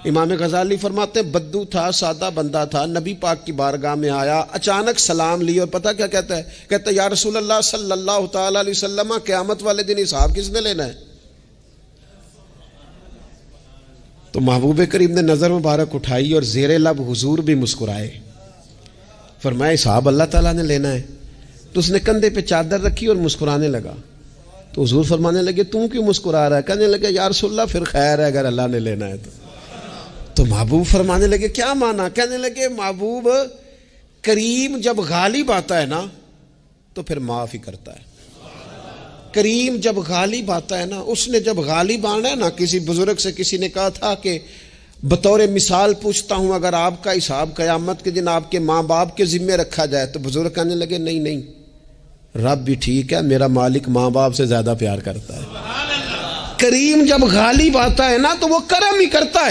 इमाम गजाली फरमाते हैं बद्दू था, सादा बंदा था, नबी पाक की बारगाह में आया, अचानक सलाम ली और पता क्या कहता है? कहता है या रसूल अल्लाह सल्लल्लाहु तआला अलैहि वसल्लम, क़यामत वाले दिन हिसाब किसने लेना है? तो महबूब करीम ने नजर मुबारक उठाई और ज़ेरे लब हुजूर भी मुस्कुराए। फरमाया हिसाब अल्लाह ताला ने लेना है। तो उसने कंधे पे चादर रखी और मुस्कुराने लगा। तो हुजूर फरमाने लगे तू क्यों मुस्कुरा रहा है? कहने लगे या रसूल अल्लाह फिर खैर है अगर अल्लाह ने लेना है तो महबूब फरमाने लगे क्या माना? कहने लगे महबूब करीम जब गालिब आता है ना तो फिर माफ ही करता है। करीम जब गालिब आता है ना, उसने जब गालिब आना है ना, किसी बुजुर्ग से किसी ने कहा था कि बतौर मिसाल पूछता हूं अगर आपका हिसाब क़यामत के दिन आपके माँ बाप के जिम्मे रखा जाए, तो बुजुर्ग कहने लगे नहीं नहीं, रब भी ठीक है, मेरा मालिक माँ बाप से ज्यादा प्यार करता है। करीम जब गालिब आता है ना तो वो करम ही करता है।